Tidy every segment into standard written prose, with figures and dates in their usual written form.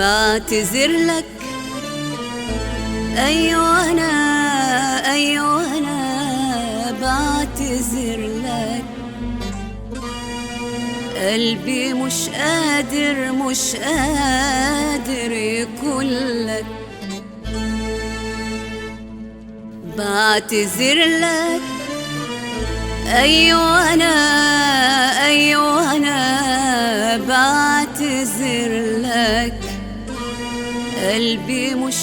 بعتذر لك. أيوة أنا بعتذر لك. قلبي مش قادر يكلك. بعتذر لك. أيوة أنا بعتذر لك. قلبي مش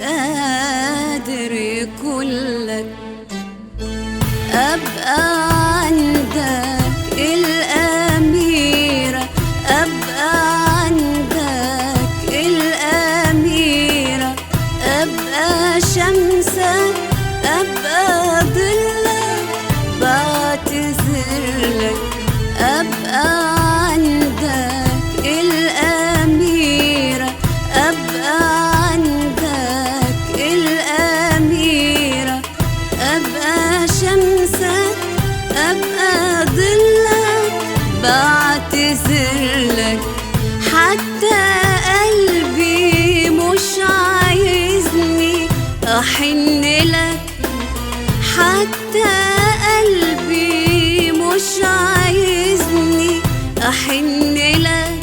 قادر يكلك. أبقى عندك الأميرة، أبقى عندك الأميرة، أبقى شمسك، أبقى ضلك. بعتذر لك. أبقى عندك الأميرة، أبقى عندك الأميرة، أبقى شمسك، أبقى ضلك. بعتذر لك. حتى قلبي مش عايزني أحن لك. حتى قلبي مش عايزني أحن لك.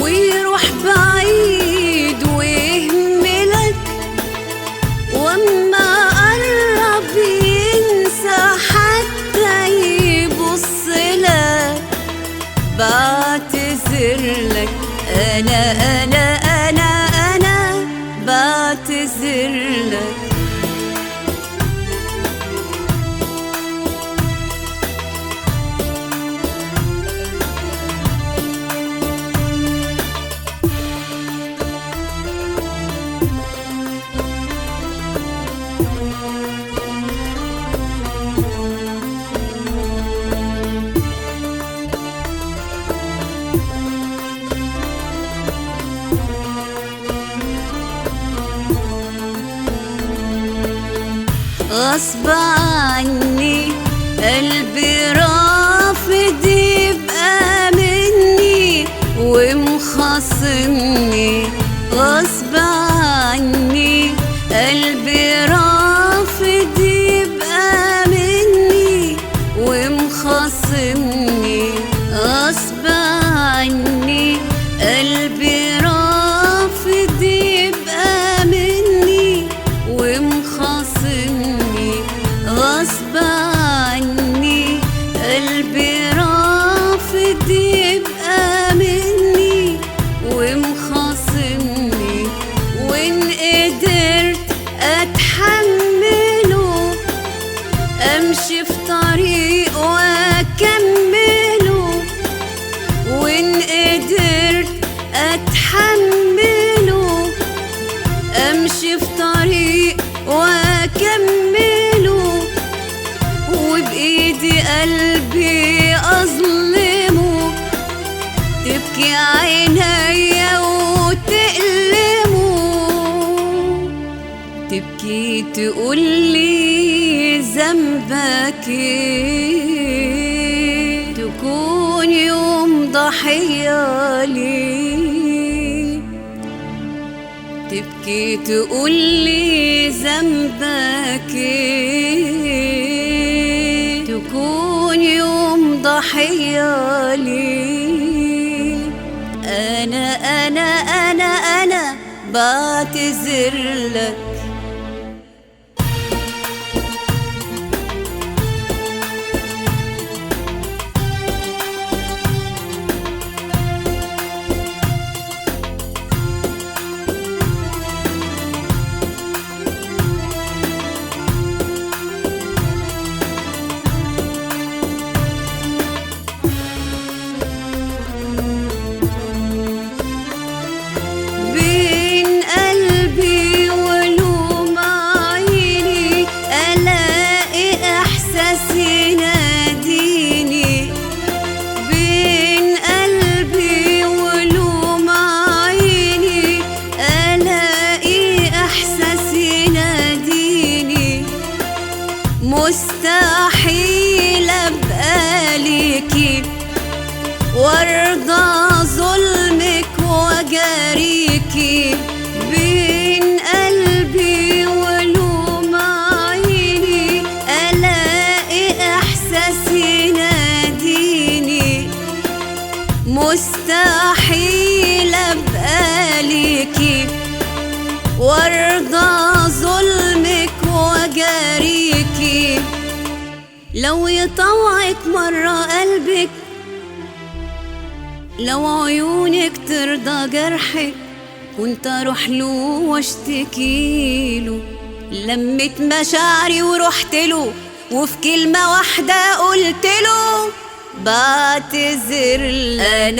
ويروح بعيد ويهملك، واما قرب ينسى حتى يبص لك. بعتذر لك. أنا بعتذر لك. غصب عني قلبي رافض يبقى مني ومخاصمني. غصب عني قلبي رافض يبقى مني ومخاصمني. غصب عني قلبي رافض يبقى مني ومخاصمني. غصب عني قلبي رافض يبقى مني ومخاصمني. وإن قدرت أتحمله أمشي في طريق وأكمله. وإن قدرت أتحمله أمشي في طريق وأكمله. وبإيدي قلبي أظلمه، تبكي عينيا وتألمه. تبكي تقولي ذنبك إيه، تكون يوم ضحية ليه. تبكي تقولي ذنبك إيه، تكون يوم ضحية ليه. أنا بعتذر لك. بين قلبي ولو وارضى ظلمك وجاريكي. لو يطوعك مرة قلبك، لو عيونك ترضى جرحك، كنت اروح له واشتكيله. لمت مشاعري ورحت له، وفي كلمة واحدة قلت له بعتذر لك.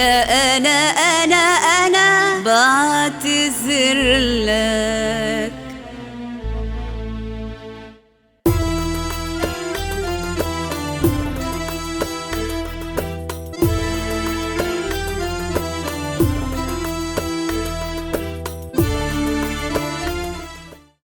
أنا بعتذر لك.